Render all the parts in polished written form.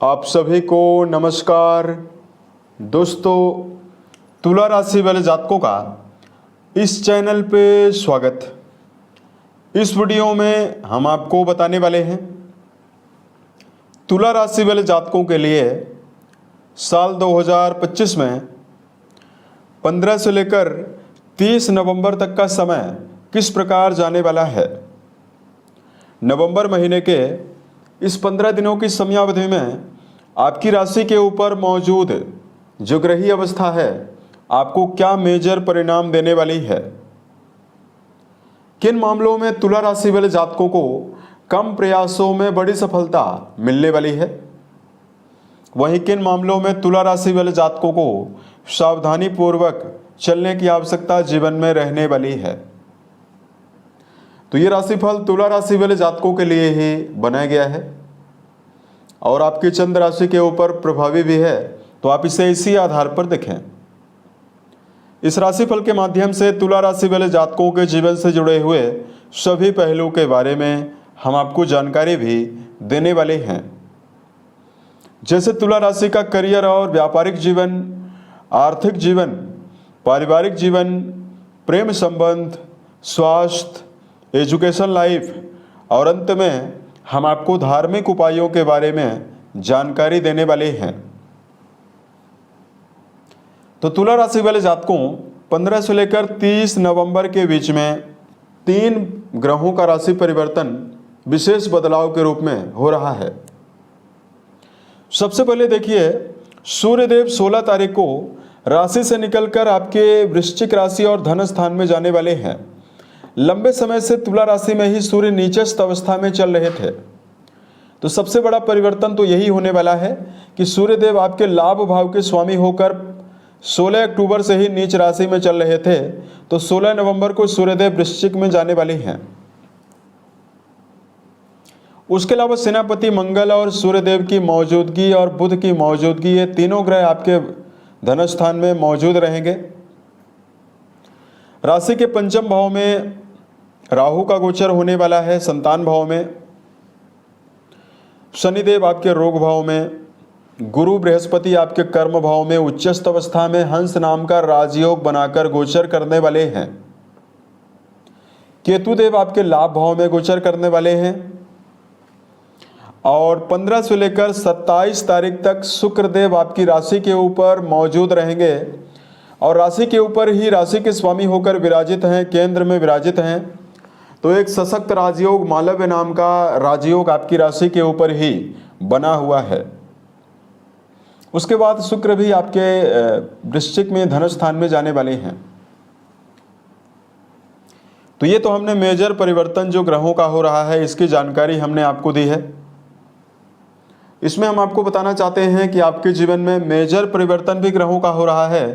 आप सभी को नमस्कार। दोस्तों, तुला राशि वाले जातकों का इस चैनल पे स्वागत। इस वीडियो में हम आपको बताने वाले हैं तुला राशि वाले जातकों के लिए साल 2025 में 15 से लेकर 30 नवंबर तक का समय किस प्रकार जाने वाला है। नवंबर महीने के इस 15 दिनों की समयावधि में आपकी राशि के ऊपर मौजूद जो ग्रही अवस्था है आपको क्या मेजर परिणाम देने वाली है। किन मामलों में तुला राशि वाले जातकों को कम प्रयासों में बड़ी सफलता मिलने वाली है, वहीं किन मामलों में तुला राशि वाले जातकों को सावधानी पूर्वक चलने की आवश्यकता जीवन में रहने वाली है। तो ये राशिफल तुला राशि वाले जातकों के लिए ही बनाया गया है और आपकी चंद्र राशि के ऊपर प्रभावी भी है, तो आप इसे इसी आधार पर देखें। इस राशिफल के माध्यम से तुला राशि वाले जातकों के जीवन से जुड़े हुए सभी पहलुओं के बारे में हम आपको जानकारी भी देने वाले हैं, जैसे तुला राशि का करियर और व्यापारिक जीवन, आर्थिक जीवन, पारिवारिक जीवन, प्रेम संबंध, स्वास्थ्य, एजुकेशन लाइफ और अंत में हम आपको धार्मिक उपायों के बारे में जानकारी देने वाले हैं। तो तुला राशि वाले जातकों 15 से लेकर 30 नवंबर के बीच में 3 ग्रहों का राशि परिवर्तन विशेष बदलाव के रूप में हो रहा है। सबसे पहले देखिए, सूर्यदेव 16 तारीख को राशि से निकलकर आपके वृश्चिक राशि और धन स्थान में जाने वाले हैं। लंबे समय से तुला राशि में ही सूर्य नीचस्थ अवस्था में चल रहे थे, तो सबसे बड़ा परिवर्तन तो यही होने वाला है कि सूर्यदेव आपके लाभ भाव के स्वामी होकर 16 अक्टूबर से ही नीच राशि में चल रहे थे, तो 16 नवंबर को सूर्यदेव वृश्चिक में जाने वाले हैं। उसके अलावा सेनापति मंगल और सूर्यदेव की मौजूदगी और बुध की मौजूदगी, ये तीनों ग्रह आपके धन स्थान में मौजूद रहेंगे। राशि के पंचम भाव में राहु का गोचर होने वाला है, संतान भाव में। शनिदेव आपके रोग भाव में, गुरु बृहस्पति आपके कर्म भाव में उच्चस्थ अवस्था में हंस नाम का राजयोग बनाकर गोचर करने वाले हैं। केतुदेव आपके लाभ भाव में गोचर करने वाले हैं और 15 से लेकर 27 तारीख तक शुक्रदेव आपकी राशि के ऊपर मौजूद रहेंगे और राशि के ऊपर ही राशि के स्वामी होकर विराजित हैं, केंद्र में विराजित हैं। तो एक सशक्त राजयोग, मालव्य नाम का राजयोग आपकी राशि के ऊपर ही बना हुआ है। उसके बाद शुक्र भी आपके वृश्चिक में धन स्थान में जाने वाले हैं। तो ये तो हमने मेजर परिवर्तन जो ग्रहों का हो रहा है इसकी जानकारी हमने आपको दी है। इसमें हम आपको बताना चाहते हैं कि आपके जीवन में मेजर परिवर्तन भी ग्रहों का हो रहा है,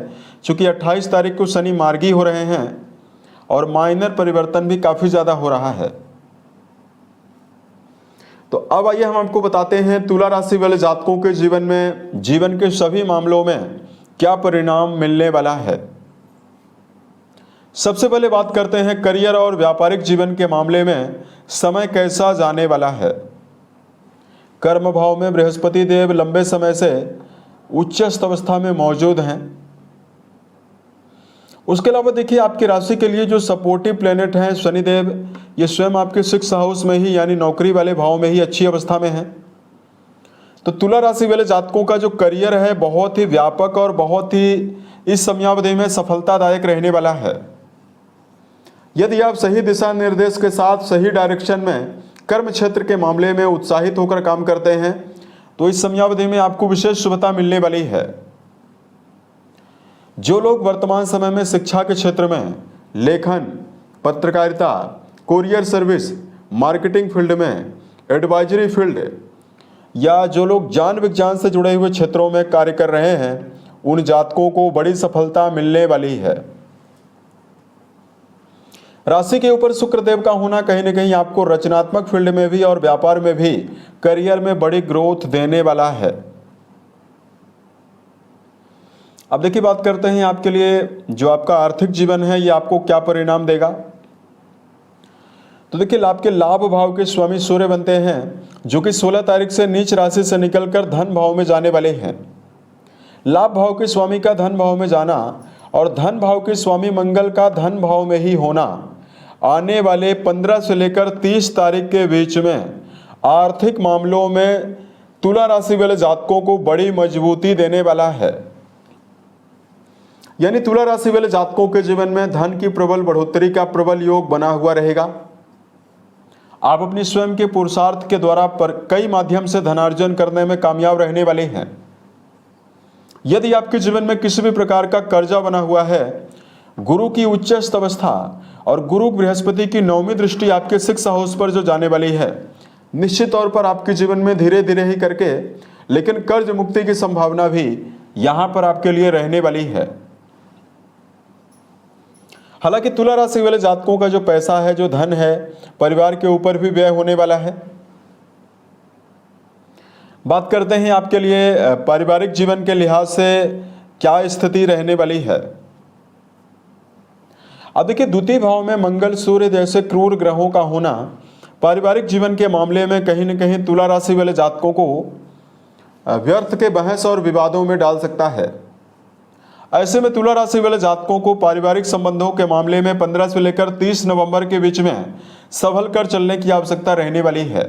क्योंकि 28 तारीख को शनि मार्गी हो रहे हैं और माइनर परिवर्तन भी काफ़ी ज़्यादा हो रहा है। तो अब आइए हम आपको बताते हैं तुला राशि वाले जातकों के जीवन में जीवन के सभी मामलों में क्या परिणाम मिलने वाला है। सबसे पहले बात करते हैं करियर और व्यापारिक जीवन के मामले में समय कैसा जाने वाला है। कर्म भाव में बृहस्पति देव लंबे समय से उच्चस्थ अवस्था में मौजूद हैं। उसके अलावा देखिए, आपकी राशि के लिए जो सपोर्टिव प्लेनेट हैं शनिदेव, ये स्वयं आपके 6 हाउस में ही यानी नौकरी वाले भाव में ही अच्छी अवस्था में हैं। तो तुला राशि वाले जातकों का जो करियर है बहुत ही व्यापक और बहुत ही इस समयावधि में सफलतादायक रहने वाला है। यदि आप सही दिशा निर्देश के साथ सही डायरेक्शन में कर्म क्षेत्र के मामले में उत्साहित होकर काम करते हैं तो इस समयावधि में आपको विशेष शुभता मिलने वाली है। जो लोग वर्तमान समय में शिक्षा के क्षेत्र में, लेखन, पत्रकारिता, कोरियर सर्विस, मार्केटिंग फील्ड में, एडवाइजरी फील्ड या जो लोग ज्ञान विज्ञान से जुड़े हुए क्षेत्रों में कार्य कर रहे हैं, उन जातकों को बड़ी सफलता मिलने वाली है। राशि के ऊपर शुक्रदेव का होना कहीं न कहीं आपको रचनात्मक फील्ड में भी और व्यापार में भी करियर में बड़ी ग्रोथ देने वाला है। अब देखिए, बात करते हैं आपके लिए जो आपका आर्थिक जीवन है ये आपको क्या परिणाम देगा। तो देखिए आपके लाभ भाव के स्वामी सूर्य बनते हैं, जो कि 16 तारीख से नीच राशि से निकलकर धन भाव में जाने वाले हैं। लाभ भाव के स्वामी का धन भाव में जाना और धन भाव के स्वामी मंगल का धन भाव में ही होना आने वाले 15 से लेकर 30 तारीख के बीच में आर्थिक मामलों में तुला राशि वाले जातकों को बड़ी मजबूती देने वाला है। यानी तुला राशि वाले जातकों के जीवन में धन की प्रबल बढ़ोतरी का प्रबल योग बना हुआ रहेगा। आप अपनी स्वयं के पुरुषार्थ के द्वारा पर कई माध्यम से धनार्जन करने में कामयाब रहने वाले हैं। यदि आपके जीवन में किसी भी प्रकार का कर्जा बना हुआ है, गुरु की उच्चस्थ अवस्था और गुरु बृहस्पति की 9वीं दृष्टि आपके 6th हाउस पर जो जाने वाली है, निश्चित तौर पर आपके जीवन में धीरे धीरे ही करके लेकिन कर्ज मुक्ति की संभावना भी यहां पर आपके लिए रहने वाली है। हालांकि तुला राशि वाले जातकों का जो पैसा है, जो धन है, परिवार के ऊपर भी व्यय होने वाला है। बात करते हैं आपके लिए पारिवारिक जीवन के लिहाज से क्या स्थिति रहने वाली है। अब देखिए द्वितीय भाव में मंगल सूर्य जैसे क्रूर ग्रहों का होना पारिवारिक जीवन के मामले में कहीं न कहीं तुला राशि वाले जातकों को व्यर्थ के बहस और विवादों में डाल सकता है। ऐसे में तुला राशि वाले जातकों को पारिवारिक संबंधों के मामले में 15 से लेकर 30 नवंबर के बीच में संभल कर चलने की आवश्यकता रहने वाली है।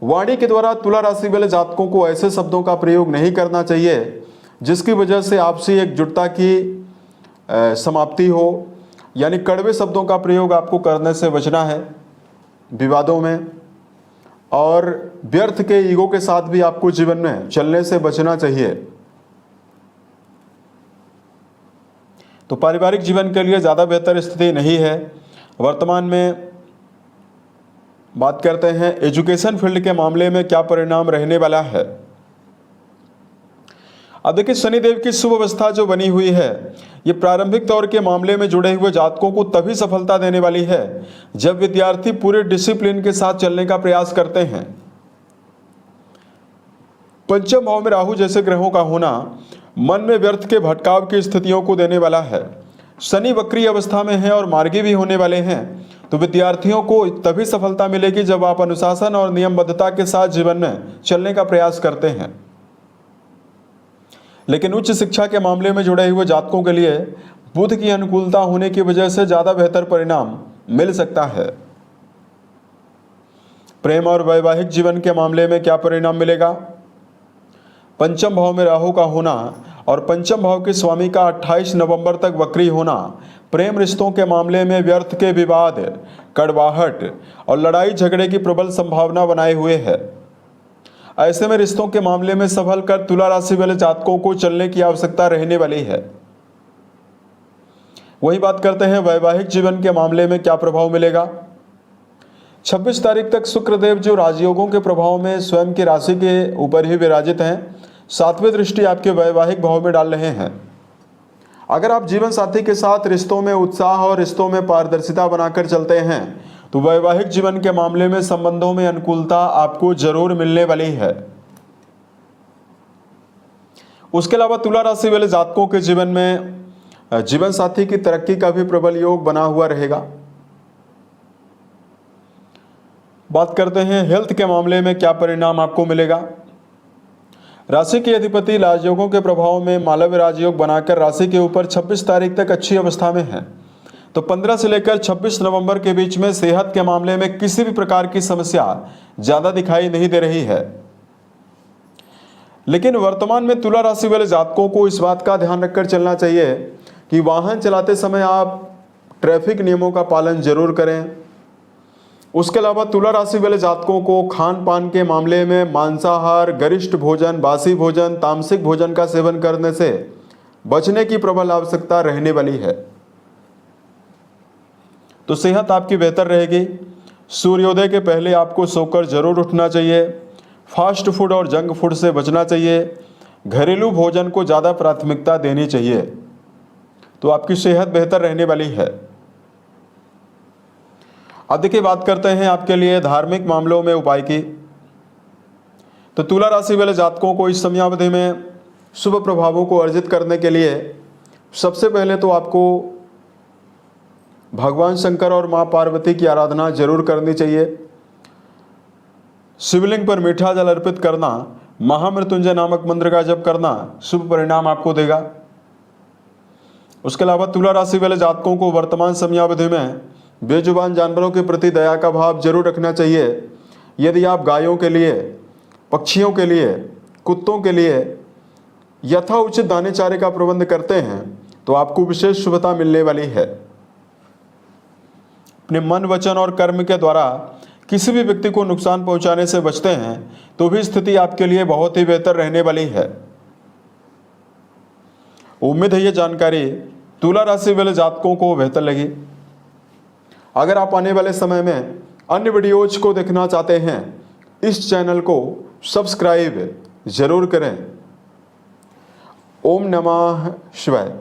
वाणी के द्वारा तुला राशि वाले जातकों को ऐसे शब्दों का प्रयोग नहीं करना चाहिए जिसकी वजह से आपसी एकजुटता की समाप्ति हो। यानी कड़वे शब्दों का प्रयोग आपको करने से बचना है विवादों में, और व्यर्थ के ईगो के साथ भी आपको जीवन में चलने से बचना चाहिए। तो पारिवारिक जीवन के लिए ज़्यादा बेहतर स्थिति नहीं है वर्तमान में। बात करते हैं एजुकेशन फील्ड के मामले में क्या परिणाम रहने वाला है। अब देखिए शनिदेव की शुभ अवस्था जो बनी हुई है, ये प्रारंभिक दौर के मामले में जुड़े हुए जातकों को तभी सफलता देने वाली है जब विद्यार्थी पूरे डिसिप्लिन के साथ चलने का प्रयास करते हैं। पंचम भाव में राहु जैसे ग्रहों का होना मन में व्यर्थ के भटकाव की स्थितियों को देने वाला है। शनि वक्री अवस्था में है और मार्गी भी होने वाले हैं, तो विद्यार्थियों को तभी सफलता मिलेगी जब आप अनुशासन और नियमबद्धता के साथ जीवन में चलने का प्रयास करते हैं। लेकिन उच्च शिक्षा के मामले में जुड़े हुए जातकों के लिए बुध की अनुकूलता होने की वजह से ज्यादा बेहतर परिणाम मिल सकता है। प्रेम और वैवाहिक जीवन के मामले में क्या परिणाम मिलेगा। पंचम भाव में राहु का होना और पंचम भाव के स्वामी का 28 नवंबर तक वक्री होना प्रेम रिश्तों के मामले में व्यर्थ के विवाद, कड़वाहट और लड़ाई झगड़े की प्रबल संभावना बनाए हुए है। ऐसे में रिश्तों के मामले में संभल कर तुला राशि वाले जातकों को चलने की आवश्यकता रहने वाली है। वही बात करते हैं वैवाहिक जीवन के मामले में क्या प्रभाव मिलेगा। 26 तारीख तक शुक्रदेव जो राजयोगों के प्रभाव में स्वयं की राशि के ऊपर ही विराजित हैं, 7वीं दृष्टि आपके वैवाहिक भाव में डाल रहे हैं। अगर आप जीवन साथी के साथ रिश्तों में उत्साह और रिश्तों में पारदर्शिता बनाकर चलते हैं तो वैवाहिक जीवन के मामले में संबंधों में अनुकूलता आपको जरूर मिलने वाली है। उसके अलावा तुला राशि वाले जातकों के जीवन में जीवन साथी की तरक्की का भी प्रबल योग बना हुआ रहेगा। बात करते हैं हेल्थ के मामले में क्या परिणाम आपको मिलेगा। राशि के अधिपति राजयोगों के प्रभाव में मालव्य राजयोग बनाकर राशि के ऊपर 26 तारीख तक अच्छी अवस्था में है, तो 15 से लेकर 26 नवंबर के बीच में सेहत के मामले में किसी भी प्रकार की समस्या ज्यादा दिखाई नहीं दे रही है। लेकिन वर्तमान में तुला राशि वाले जातकों को इस बात का ध्यान रखकर चलना चाहिए कि वाहन चलाते समय आप ट्रैफिक नियमों का पालन जरूर करें। उसके अलावा तुला राशि वाले जातकों को खान पान के मामले में मांसाहार, गरिष्ठ भोजन, बासी भोजन, तामसिक भोजन का सेवन करने से बचने की प्रबल आवश्यकता रहने वाली है। तो सेहत आपकी बेहतर रहेगी। सूर्योदय के पहले आपको सोकर जरूर उठना चाहिए। फास्ट फूड और जंक फूड से बचना चाहिए। घरेलू भोजन को ज़्यादा प्राथमिकता देनी चाहिए, तो आपकी सेहत बेहतर रहने वाली है। अब देखिए बात करते हैं आपके लिए धार्मिक मामलों में उपाय की। तो तुला राशि वाले जातकों को इस समयावधि में शुभ प्रभावों को अर्जित करने के लिए सबसे पहले तो आपको भगवान शंकर और माँ पार्वती की आराधना जरूर करनी चाहिए। शिवलिंग पर मीठा जल अर्पित करना, महामृत्युंजय नामक मंत्र का जप करना शुभ परिणाम आपको देगा। उसके अलावा तुला राशि वाले जातकों को वर्तमान समयावधि में बेजुबान जानवरों के प्रति दया का भाव जरूर रखना चाहिए। यदि आप गायों के लिए, पक्षियों के लिए, कुत्तों के लिए यथा उचित दाने चारे का प्रबंध करते हैं तो आपको विशेष शुभता मिलने वाली है। अपने मन, वचन और कर्म के द्वारा किसी भी व्यक्ति को नुकसान पहुंचाने से बचते हैं तो भी स्थिति आपके लिए बहुत ही बेहतर रहने वाली है। उम्मीद है ये जानकारी तुला राशि वाले जातकों को बेहतर लगी। अगर आप आने वाले समय में अन्य वीडियोज को देखना चाहते हैं, इस चैनल को सब्सक्राइब जरूर करें। ओम नमः शिवाय।